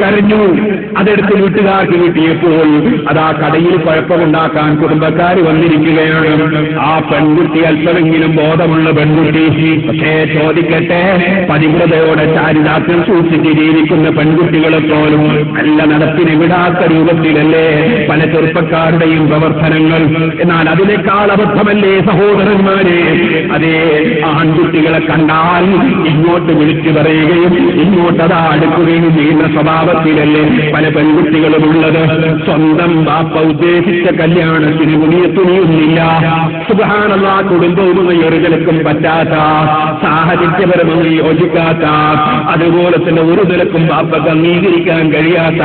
കരഞ്ഞു. അതെടുത്ത് വീട്ടുകാർക്ക് കിട്ടിയപ്പോൾ അതാ കടയിൽ കുഴപ്പമുണ്ടാക്കാൻ കുടുംബക്കാർ വന്നിരിക്കുകയാണ്. ആ പെൺകുട്ടി അല്പമെങ്കിലും ബോധമുള്ള പെൺകുട്ടി. പക്ഷേ ചോദിക്കട്ടെ, പതിവ്രതയോടെ ചാരിതാർത്ഥ്യം സൂക്ഷിച്ച് ജീവിക്കുന്ന പെൺകുട്ടികളെ പോലും നല്ല നടപ്പിന് വിടാത്ത രൂപത്തിലല്ലേ പല ചെറുപ്പക്കാരുടെയും പ്രവർത്തനങ്ങൾ. എന്നാൽ അതിനേക്കാൾ അബദ്ധമല്ലേ സഹോദരന്മാരെ, അതേ ആൺകുട്ടികളെ കണ്ടാൽ ഇങ്ങോട്ട് വിളിച്ചു പറയുകയും ഇങ്ങോട്ടതാ അടുക്കുകയും ചെയ്യുന്ന സ്വഭാവത്തിലല്ലേ പല പെൺകുട്ടികളുമുള്ളത്. സ്വന്തം ബാപ്പ ഉദ്ദേശിച്ച കല്യാണത്തിന് പുതിയ തുണിയൊന്നില്ല. സുബ്ഹാനല്ലാഹ്, കുടുംബവുമായി ഒരുതലക്കും പറ്റാത്ത, സാഹചര്യപരമായി യോജിക്കാത്ത, അതുപോലെ തന്നെ ഒരു നിലക്കും ബാപ്പക്ക് അംഗീകരിക്കാൻ കഴിയാത്ത,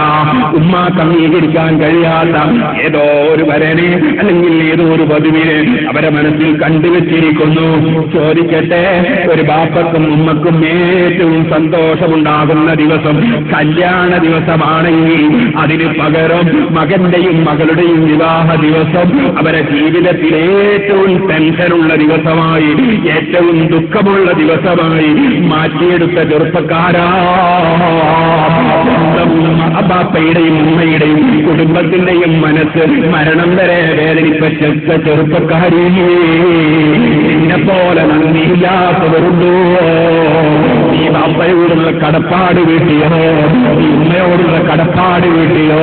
ഉമ്മാക്ക് അംഗീകരിക്കാൻ കഴിയാത്ത ഏതോ ഒരു വരനെ അല്ലെങ്കിൽ ഏതോ ഒരു വധുവിനെ അവരെ മനസ്സിൽ കണ്ടുവച്ചിരിക്കുന്നു. ചോദിക്കട്ടെ, ഒരു ബാപ്പക്കും ഉമ്മക്കും ഏറ്റവും സന്തോഷമുണ്ടാകുന്ന ദിവസം കല്യാണ ദിവസമാണെങ്കിൽ അതിന് പകരം മകന്റെയും മകളുടെയും വിവാഹ ദിവസം അവരെ ജീവിതത്തിൽ ഏറ്റവും ടെൻഷനുള്ള ദിവസമായി, ഏറ്റവും ദുഃഖമുള്ള ദിവസമായി മാറ്റിയെടുത്ത ചെറുപ്പക്കാരാ. അപ്പാപ്പയുടെയും ഉമ്മയുടെയും കുടുംബത്തിന്റെയും മനസ്സ് മരണം വരെ വേദനിപ്പിച്ച ചെറുപ്പക്കാരി, എന്നെ പോലെ നന്ദിയില്ലാത്തവരുണ്ടോ? ഈ ബാപ്പയോടുള്ള കടപ്പാട് വീട്ടിയോ, ഈ ഉമ്മയോടുള്ള കടപ്പാട് വീട്ടിയോ?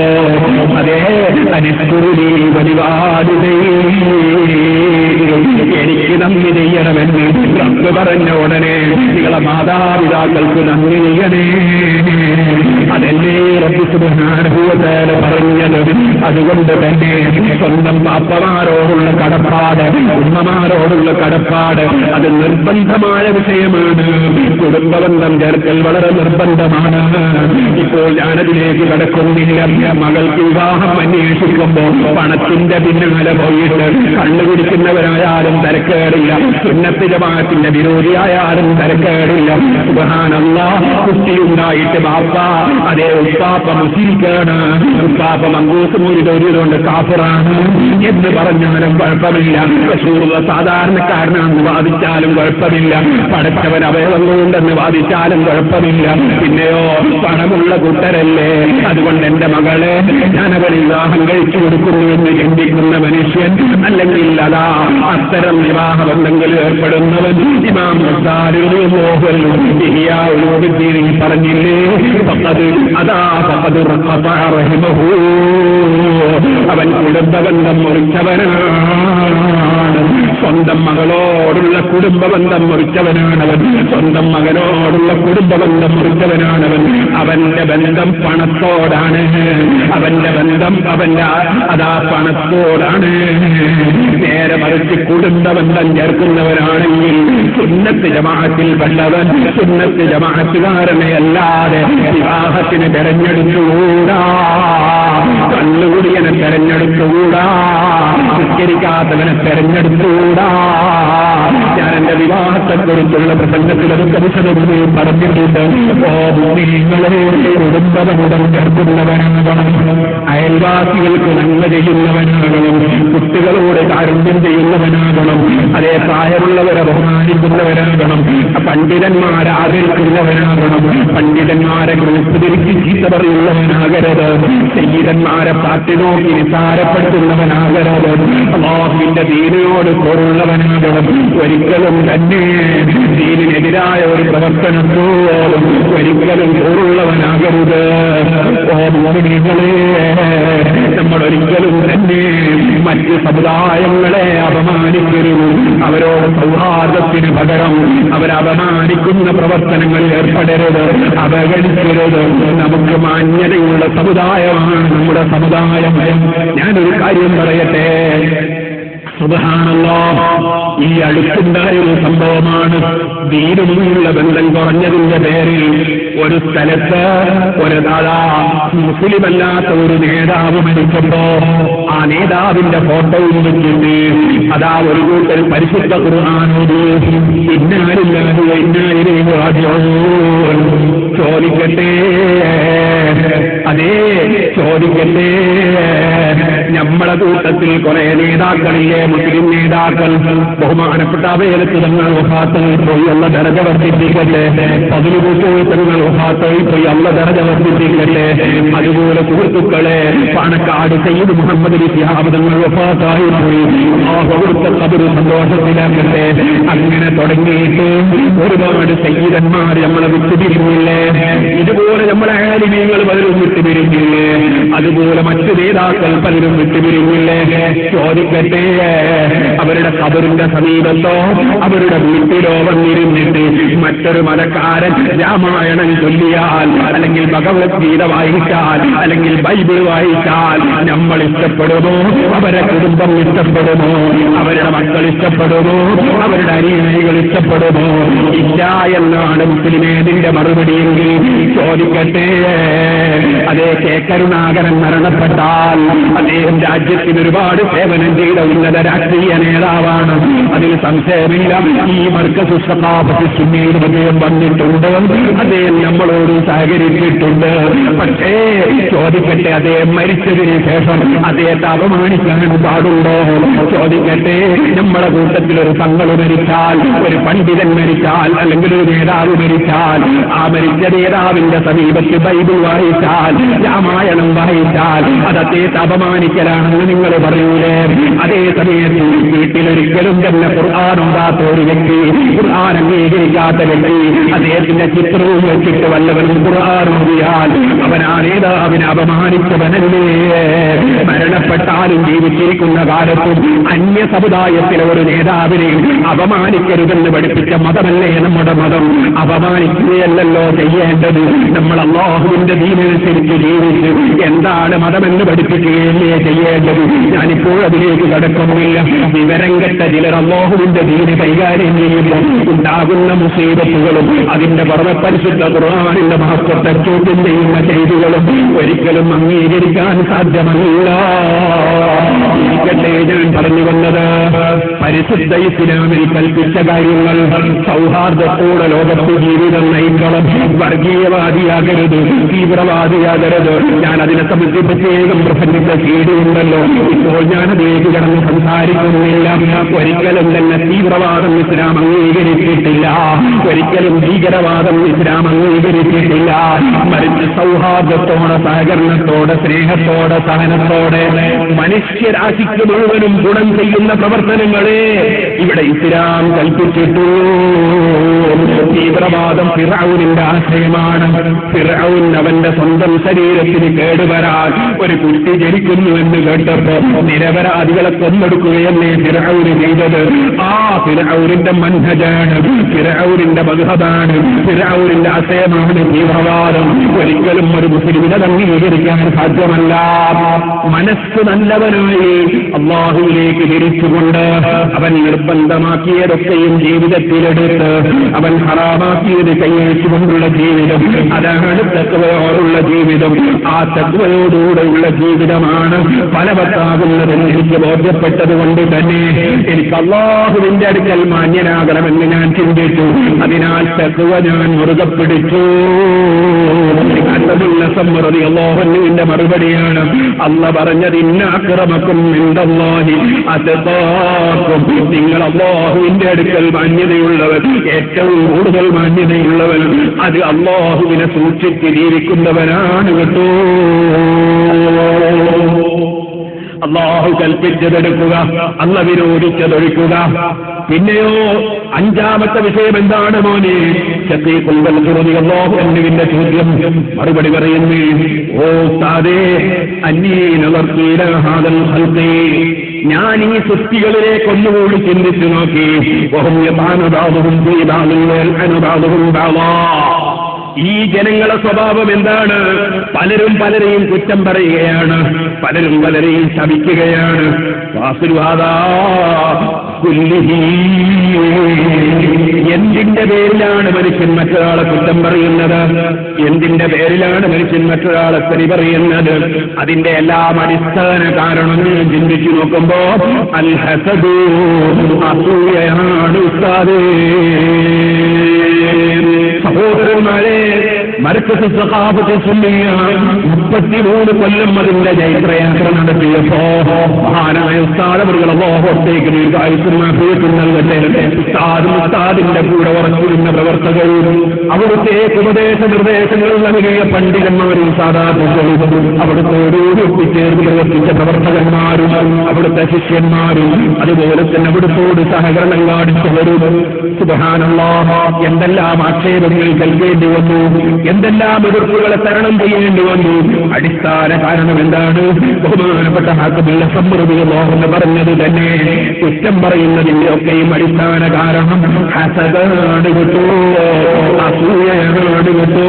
അതേ, അനുസ്കുരുതി പരിപാടിതേ, എനിക്ക് നന്ദി ചെയ്യണമെന്ന് റബ്ബ് പറഞ്ഞ ഉടനെ നിങ്ങളെ മാതാപിതാക്കൾക്ക് നന്ദി ചെയ്യണേ. അതല്ലേ റബ്ബ് സുബ്ഹാനഹു വ തആല പറഞ്ഞത്. അതുകൊണ്ട് തന്നെ സ്വന്തം പാപ്പമാരോടുള്ള കടപ്പാട്, ഉമ്മമാരോടുള്ള കടപ്പാട് അത് നിർബന്ധമായ വിഷയമാണ്. കുടുംബബന്ധം ചേർക്കൽ വളരെ നിർബന്ധമാണ്. ഇപ്പോൾ ഞാനതിലേക്ക് കടക്കുന്നില്ല. മകൾക്ക് വിവാഹം അന്വേഷിക്കുമ്പോൾ പണത്തിന്റെ പിന്നാലെ പോയിട്ട് കണ്ണുപിടിക്കുന്നവരായാലും തരക്കേടില്ല, സുന്നത്ത് ജമാഅത്തിന്റെ വിരോധിയായാലും തരക്കേടില്ല. സുബ്ഹാനല്ലാഹ്, കുട്ടിയുണ്ടായിട്ട് ബാപ്പ, അതേ ഉപ്പാപ്പ മുസ്ലിക്കാണ്, ഉപ്പാപ്പ മങ്കൂസ് മൂരിതൊരുകൊണ്ട് കാഫിറാണ് എന്ന് പറഞ്ഞാലും കുഴപ്പമില്ല. റസൂലുള്ളാഹി സാധാരണക്കാരനാണെന്ന് വാദിച്ചാലും കുഴപ്പമില്ല. പടച്ചവൻ അവയവങ്ങളുണ്ടെന്ന് വാദിച്ചാലും കുഴപ്പമില്ല. പിന്നെയോ പണമുള്ള കൂട്ടരല്ലേ. അതുകൊണ്ട് എന്റെ മകളെ ഞാനവർ വിവാഹം കഴിച്ചു കൊടുക്കുന്നു എന്ന് ചിന്തിക്കുന്ന മനുഷ്യൻ, അല്ലെങ്കിൽ അതാ അത്തരം വിവാഹബന്ധങ്ങളിൽ ഏർപ്പെടുന്നവൻ ഇമാം ഗസാലി പറഞ്ഞില്ലേ, അവൻ കുടുംബബന്ധം മുറിച്ചവനാണ്. സ്വന്തം മകളോടുള്ള കുടുംബബന്ധം മുറിച്ചവനാണവൻ. സ്വന്തം മകനോടുള്ള കുടുംബബന്ധം മുറിച്ചവനാണവൻ. അവന്റെ ബന്ധം പണത്തോടാണ്. അവന്റെ ബന്ധം അതാ പണത്തോടാണ്. നേരെ മറിച്ച് കുടുംബബന്ധം ചേർക്കുന്നവരാണെങ്കിൽ സുന്നത്ത് ജമാഅത്തിൽ പെട്ടവൻ സുന്നത്ത് ജമാഅത്തുകാരനെ അല്ലാതെ വിവാഹത്തിന് തെരഞ്ഞെടുത്തുകൂടാ. കണ്ണുകുടിയനെ തെരഞ്ഞെടുത്തുകൂടാ. സംസ്കരിക്കാത്തവനെ തെരഞ്ഞെടുത്തുകൂടാ. ഞാൻ എന്റെ വിവാഹത്തെക്കുറിച്ചുള്ള പ്രസംഗത്തിൽ അതൊക്കെ വിശദമായി പറഞ്ഞിട്ടുണ്ട്. നിങ്ങളെ കുടുംബബന്ധം ചേർക്കുന്നവനാകണം, അയൽവാസികൾക്ക് നന്മ ചെയ്യുന്നവനാകണം, കുട്ടികളോട് കാരുണ്യം ചെയ്യുന്നവനാകണം, അതേ പ്രായമുള്ളവരെ ബഹുമാനിക്കുന്നവനാകണം, പണ്ഡിതന്മാരെ ആദരിക്കുന്നവനാകണം, പണ്ഡിതന്മാരെ ഗ്രൂപ്പ് തിരിച്ച് ചീത്ത പറയുന്നവനാകരുത്, സയ്യിദന്മാരെ പാർട്ടി നോക്കി നിസാരപ്പെടുത്തുന്നവനാകരുത്, അല്ലാഹുവിന്റെ ദീനിനോട് കൂറുള്ളവനാകണം. ഒരിക്കലും തന്നെ ദീനിനെതിരായ ഒരു പ്രവർത്തനത്തോടും ഒരിക്കലും കൂറുള്ളവനാകരുത്. മോമിനീങ്ങളെ, നമ്മൾ ഒരിക്കലും തന്നെ മറ്റ് സമുദായങ്ങളെ അപമാനിക്കരുത്. അവരോട് സൗഹാർദ്ദത്തിന് പകരം അവരപമാനിക്കുന്ന പ്രവർത്തനങ്ങളിൽ ഏർപ്പെടരുത്, അവഗണിക്കരുത്. നമുക്ക് മാന്യതയുള്ള സമുദായമാണ് നമ്മുടെ സമുദായം. ഞാനൊരു കാര്യം പറയട്ടെ, സുബ്ഹാനല്ലാഹ്, ഈ അടുത്തുണ്ടായൊരു സംഭവമാണ്. ദീനുമായുള്ള ബന്ധം കുറഞ്ഞതിന്റെ പേരിൽ ഒരു സ്ഥലത്ത് ഒരു മുസ്ലിമല്ലാത്ത ഒരു നേതാവ് മരിക്കുമ്പോ ആ നേതാവിന്റെ ഫോട്ടോയിൽ വെച്ചിട്ട് അതാ ഒരു കൂട്ടർ പരിശുദ്ധ ഖുർആനോട് ഇന്നാലില്ലാഹി വ ഇന്നാ ഇലൈഹി റാജിഊൻ. ചോദിക്കട്ടെ, അതേ ചോദിക്കട്ടെ, നമ്മളെ കൂട്ടത്തിൽ കുറെ നേതാക്കളില്ലേ, മുസ്ലിം നേതാക്കൾ. ബഹുമാനപ്പെട്ട അവേലത്ത് തങ്ങൾ വഫാത്തായി പോയി, അള്ള ദറജ വർദ്ധിപ്പിക്കട്ടെ. പതിനുകൂട്ടി തങ്ങൾ വഫാത്തായി പോയി, അള്ള ദറജ വർദ്ധിപ്പിക്കട്ടെ. അതുപോലെ സുഹൃത്തുക്കളെ, പാണക്കാട് സയ്യിദ് മുഹമ്മദ് ശിഹാബ് തങ്ങൾ വഫാത്തായി പോയി, അവിടുത്തെ ഖബർ സന്തോഷത്തിലാക്കട്ടെ. അങ്ങനെ തുടങ്ങിയിട്ട് ഒരുപാട് സയ്യിദന്മാർ നമ്മളെ വിട്ടുപിരിഞ്ഞില്ലേ? ഇതുപോലെ നമ്മളെ ആലിമീങ്ങൾ പലരും വിട്ടുപിരിഞ്ഞില്ലേ? അതുപോലെ മറ്റു നേതാക്കൾ പലരും വിട്ടുപിരിഞ്ഞില്ലേ? ചോദിക്കട്ടെ, അവരുടെ ഖബറിന്റെ സമീപത്തോ അവരുടെ വീട്ടിലോ വന്നിരുന്നിട്ട് മറ്റൊരു മതക്കാരൻ രാമായണം ചൊല്ലിയാൽ, അല്ലെങ്കിൽ ഭഗവത്ഗീത വായിച്ചാൽ, അല്ലെങ്കിൽ ബൈബിൾ വായിച്ചാൽ നമ്മൾ ഇഷ്ടപ്പെടുമോ? അവരുടെ കുടുംബം ഇഷ്ടപ്പെടുമോ? അവരുടെ മക്കൾ ഇഷ്ടപ്പെടുമോ? അവരുടെ അനുയായികൾ ഇഷ്ടപ്പെടുമോ? ഇല്ല എന്നാണ് മുസ്ലിമേതിന്റെ മറുപടിയെങ്കിൽ ചോദിക്കട്ടെ, അതേ കെ കരുണാകരൻ മരണപ്പെട്ടാൽ അദ്ദേഹം രാജ്യത്തിന് ഒരുപാട് സേവനം ചെയ്ത ഉന്നത രാഷ്ട്രീയ നേതാവാണ്, അതിൽ സംശയമില്ല. ഈ മർക്കസ് സഖാഫത്ത് സുന്നയിൽ അദ്ദേഹം വന്നിട്ടുണ്ട്, അദ്ദേഹം നമ്മളോട് സഹകരിച്ചിട്ടുണ്ട്. പക്ഷേ ചോദിക്കട്ടെ, അദ്ദേഹം മരിച്ചതിന് ശേഷം അദ്ദേഹത്തെ അപമാനിക്കാൻ പാടുണ്ടോ? ചോദിക്കട്ടെ, നമ്മളെ കൂട്ടത്തിൽ ഒരു തങ്ങൾ മരിച്ചാൽ, ഒരു പണ്ഡിതൻ മരിച്ചാൽ, അല്ലെങ്കിൽ ഒരു നേതാവ് മരിച്ചാൽ, ആ മരിച്ച നേതാവിന്റെ സമീപത്ത് ബൈബിൾ വായിച്ചാൽ, രാമായണം വായിച്ചാൽ അത് അദ്ദേഹത്തെ അപമാനിക്കലാണെന്ന് നിങ്ങൾ പറയൂലേ? അതേ സമയത്ത് വീട്ടിലൊരിക്കലും തന്നെ ഖുർആൻ ഓതാത്ത ഒരു വ്യക്തി, ഖുർആൻ അംഗീകരിക്കാത്ത വ്യക്തി, അദ്ദേഹത്തിന്റെ ചിത്രവും വെച്ചിട്ട് വല്ലവനും ഖുർആൻ ഓതിയാൽ അവൻ ആ നേതാവിനെ അപമാനിച്ചവനല്ലേ? മരണപ്പെട്ടാലും ജീവിച്ചിരിക്കുന്ന കാലത്തും അന്യ സമുദായത്തിലെ ഒരു നേതാവിനെയും അപമാനിക്കരുതെന്ന് പഠിപ്പിച്ച മതമല്ലേ നമ്മുടെ മതം? അപമാനിക്കുകയല്ലോ ചെയ്യേണ്ടത്. നമ്മൾ അല്ലാഹുവിന്റെ ദീനനുസരിച്ച് ജീവിച്ച് എന്താണ് മതമെന്ന് പഠിപ്പിക്കുകയല്ലേ ചെയ്യേണ്ടത്? ഞാനിപ്പോൾ അതിലേക്ക് കടക്കുന്നില്ല. വിവരം കെട്ട ചിലർ അല്ലാഹുവിന്റെ ദീന് കൈകാര്യം ചെയ്യുമ്പോൾ ഉണ്ടാകുന്ന മുസീബത്തുകളും അതിന്റെ പുറമെ പരിശുദ്ധ ഖുർആനിന്റെ മഹത്വത്തെ ചോദ്യം ചെയ്യുന്ന ചെയ്തികളും ഒരിക്കലും അംഗീകരിക്കാൻ സാധ്യമല്ല. ഇരിക്കട്ടെ, ഞാൻ പറഞ്ഞു വന്നത് പരിശുദ്ധ ഇസ്ലാമിൽ കൽപ്പിച്ച കാര്യങ്ങൾ. സൗഹാർദ്ദത്തോടെ ലോകത്ത് ജീവിതം നയിക്കണം. വർഗീയവാദിയാകരുത്, തീവ്രവാദിയാകരുത്. ഞാൻ അതിനെ സംബന്ധിച്ച് പ്രത്യേകം പ്രസംഗിച്ച സീഡിയുണ്ടല്ലോ, ഇപ്പോൾ ഞാനതേക്ക് കടന്ന് സംസാരിക്കുന്നില്ല. ഒരിക്കലും തന്നെ തീവ്രവാദം ഇസ്ലാം അംഗീകരിച്ചിട്ടില്ല, ഒരിക്കലും ഭീകരവാദം ഇസ്ലാം അംഗീകരിച്ചിട്ടില്ല. മറിച്ച് സൗഹാർദ്ദത്തോടെ, സഹകരണത്തോടെ, സ്നേഹത്തോടെ, സഹനത്തോടെ മനുഷ്യരാശിക്ക് മുഴുവനും ഗുണം ചെയ്യുന്ന പ്രവർത്തനങ്ങളെ ഇവിടെ ഇസ്ലാം കൽപ്പിച്ചിട്ടു. തീവ്രവാദം ഫിർഔനിന്റെ ആശയമാണ്. ഫിർഔൻ അവന്റെ സ്വന്തം ശരീരത്തിന് കേടുവരാൻ ഒരു കുട്ടി ജനിക്കുന്നുവെന്ന് കേട്ടപ്പോ നിരപരാധികളെ കൊന്നെടുക്കുകയല്ലേ ഫിർഔന് ചെയ്തത്? ആ ഫിർഔനിന്റെ മൻഹജാണ്, ഫിർഔനിന്റെ മദ്ഹബാണ്, ഫിർഔനിന്റെ ആശയമാണ് തീവ്രവാദം. ഒരിക്കലും ഒരു മുസ്ലിമിനെ അംഗീകരിക്കാൻ സാധ്യമല്ല. മനസ്സ് നല്ലവനായി അല്ലാഹുവിലേക്ക് തിരിച്ചുകൊണ്ട് അവൻ നിർബന്ധമാക്കിയതൊക്കെയും ജീവിതത്തിലെടുത്ത് അവൻ ഹറാമാക്കിയത് കൈവച്ചുകൊണ്ടുള്ള ജീവിതം, അതാണ് തഖ്വയോടുള്ള ജീവിതം. ആ തഖ്വയോടുകൂടെയുള്ള ജീവിതമാണ് ഫലവത്താകുന്നതെന്ന് എനിക്ക് ബോധ്യപ്പെട്ടത് കൊണ്ട് തന്നെ എനിക്ക് അല്ലാഹുവിന്റെ അടുക്കൽ മാന്യനാകണമെന്ന് ഞാൻ ചിന്തിച്ചു. അതിനാൽ തഖ്വ ഞാൻ മുറുകെ പിടിച്ചു. അല്ലാഹുവിന്റെ മറുപടിയാണ് അല്ല പറഞ്ഞത്, ഇന്ന അക്രമക്കും ഇൻദല്ലാഹി അത്ഖാക്കും. നിങ്ങൾ അല്ലാഹുവിന്റെ അടുക്കൽ മാന്യതയുള്ളവർ, ഏറ്റവും കൂടുതൽ മാന്യതയുള്ളവർ അത് അല്ലാഹുവിനെ സൂക്ഷിച്ച് ജീവിക്കുന്നവരാണ് കേട്ടോ. അല്ലാഹു കൽപ്പിച്ചതെടുക്കുക, അല്ല വിരോധിച്ചതൊഴിക്കുക. പിന്നെയോ അഞ്ചാമത്തെ വിഷയം എന്താണ് മോനെ? അല്ലാഹുവിന്റെ ചോദ്യം മറുപടി പറയുന്നു, ഓ ഉസ്താദേ, ഞാൻ ഈ സൃഷ്ടികളിലേക്ക് ഒന്നുകൂടി ചിന്തിച്ചു നോക്കി. ഈ ജനങ്ങളെ സ്വഭാവം എന്താണ്? പലരും പലരെയും കുറ്റം പറയുകയാണ്, പലരും പലരെയും ശപിക്കുകയാണ്. എന്തിന്റെ പേരിലാണ് മനുഷ്യൻ മറ്റൊരാളെ കുറ്റം പറയുന്നത്? എന്തിന്റെ പേരിലാണ് മനുഷ്യൻ മറ്റൊരാളെ തെറി പറയുന്നത്? അതിന്റെ എല്ലാം അടിസ്ഥാന കാരണം ചിന്തിച്ചു നോക്കുമ്പോ അൽ ഹസദു, അസൂയയാണ് ഉസ്താദേ. സഹോദരന്മാരെ, മർക്കസ് സഖാഫത്ത് സുന്നിയ 33 കൊല്ലം അതിന്റെ ജൈത്രയാത്ര നടത്തിയപ്പോ മഹാനായ ഉസ്താദ് അവர்கள் അല്ലാഹുവിലേക്ക് ദീർഘായുസ്സും ആഫിയത്തും നൽകട്ടെ. ഉസ്താദിന്റെ കൂടെ ഉറച്ചിരുന്ന പ്രവർത്തകരും അവിടുത്തെ ഉപദേശ നിർദ്ദേശങ്ങൾ നൽകിയ പണ്ഡിതന്മാരും സാധാരണ അവിടുത്തോട് ഒപ്പിച്ചേർന്ന് പ്രവർത്തിച്ച പ്രവർത്തകന്മാരും അവിടുത്തെ ശിഷ്യന്മാരും അതുപോലെ തന്നെ അവിടുത്തോട് സഹകരണം കാണിച്ചവരും സുബ്ഹാനല്ലാഹ് എന്തെല്ലാം ആക്ഷേപങ്ങൾ നൽകേണ്ടി വന്നു, എന്തെല്ലാം എതിർപ്പുകളെ തരണം ചെയ്യേണ്ടി വന്നു. അടിസ്ഥാന കാരണം എന്താണ്? ബഹുമാനപ്പെട്ട ഹാക്കിബുൽ റളിയല്ലാഹു അൻഹു പറഞ്ഞത് തന്നെ കുറ്റം പറയുന്നതിന്റെ ഒക്കെയും അടിസ്ഥാന കാരണം ഹസദാണ് കേട്ടോ, അസൂയയാണ് കേട്ടോ.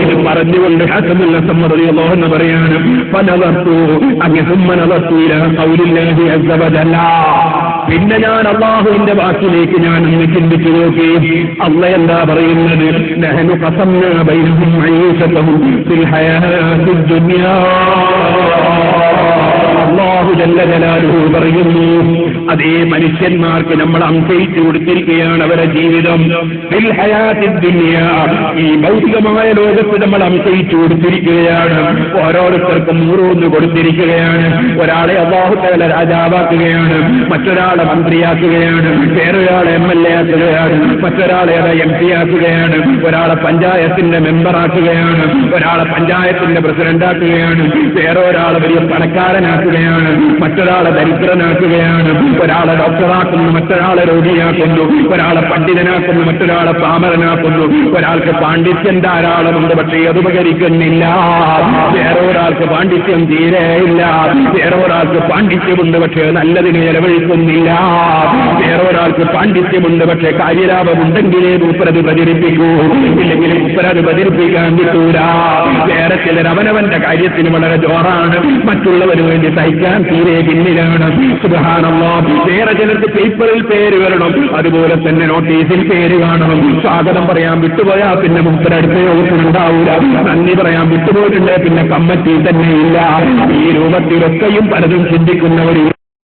ഇത് പറഞ്ഞുകൊണ്ട് ഹാക്കിബുൽ റളിയല്ലാഹു അൻഹു പറയാണ് ഫനദത്തു അഗ്ഹുമ്മനദത്തു ഇലാ ഖൗലില്ലാഹി അസ്സ വജല്ല. പിന്നെ ഞാൻ അല്ലാഹുവിന്റെ വാക്കിലേക്ക് ഞാൻ ഒന്ന് ചിന്തിച്ചു നോക്കി. അല്ലാഹ് എന്താ പറയുന്നത്? നഹ്നു ഖസംനാ ബൈനഹും മഈശതഹും ഫിൽ ഹയാത്തിദ് ദുനിയാ. അല്ലാഹു ജല്ല ജലാലുഹു പറയുന്നു, അതേ മനുഷ്യന്മാർക്ക് നമ്മൾ അംശയിച്ചു കൊടുത്തിരിക്കുകയാണ് അവരുടെ ജീവിതം. ഫിൽ ഹയാത്തിദ് ദുനിയാ, ഈ ഭൗതികമായ ലോകത്ത് നമ്മൾ അംശയിച്ചു കൊടുത്തിരിക്കുകയാണ്. ഓരോരുത്തർക്കും ഓരോന്ന് കൊടുത്തിരിക്കുകയാണ്. ഒരാളെ അല്ലാഹു തആല രാജാവാക്കുകയാണ്, മറ്റൊരാളെ മന്ത്രിയാക്കുകയാണ്, വേറൊരാളെ MLA ആക്കുകയാണ്, മറ്റൊരാളെ MP ആക്കുകയാണ്, ഒരാളെ പഞ്ചായത്തിന്റെ മെമ്പറാക്കുകയാണ്, ഒരാളെ പഞ്ചായത്തിന്റെ പ്രസിഡന്റാക്കുകയാണ്, വേറെ ഒരാളെ വലിയ പണക്കാരനാക്കുകയാണ്, മറ്റൊരാളെ ദരിദ്രനാക്കുകയാണ്, ഒരാളെ ഡോക്ടറാക്കുന്നു, മറ്റൊരാളെ രോഗിയാക്കുന്നു, ഒരാളെ പണ്ഡിതനാക്കുന്നു, മറ്റൊരാളെ പാമരനാക്കുന്നു. ഒരാൾക്ക് പാണ്ഡിത്യം ധാരാളമുണ്ട്, പക്ഷേ അത് ഉപകരിക്കുന്നില്ല. വേറെ ഒരാൾക്ക് പാണ്ഡിത്യം തീരെയില്ല. വേറെ ഒരാൾക്ക് പാണ്ഡിത്യമുണ്ട്, പക്ഷേ നല്ലതിന് ചെലവഴിക്കുന്നില്ല. വേറെ ഒരാൾക്ക് പാണ്ഡിത്യമുണ്ട്, പക്ഷേ കാര്യലാഭമുണ്ടെങ്കിലേ മൂപ്പരത് പ്രചരിപ്പിക്കൂ, ഇല്ലെങ്കിൽ മൂപ്പരത് പ്രചരിപ്പിക്കാൻ കിട്ടൂല. വേറെ ചിലർ അവനവന്റെ കാര്യത്തിന് വളരെ ജോറാണ്, മറ്റുള്ളവന് വേണ്ടി സഹിക്കാൻ തീരെ പിന്നിലാണ്. സുബ്ഹാനല്ലാഹ്. വേറെ ചിലർക്ക് പേപ്പറിൽ പേര് വരണം, അതുപോലെ തന്നെ നോട്ടീസിൽ പേര് കാണണം. സ്വാഗതം പറയാൻ വിട്ടുപോയാൽ പിന്നെ മൂപ്പരടുത്ത യോഗത്തിനുണ്ടാവൂല, നന്ദി പറയാൻ വിട്ടുപോയിട്ടുണ്ടെ പിന്നെ കമ്മിറ്റി തന്നെ ഇല്ല. ഈ രൂപത്തിലൊക്കെയും പലതും ചിന്തിക്കുന്നവർ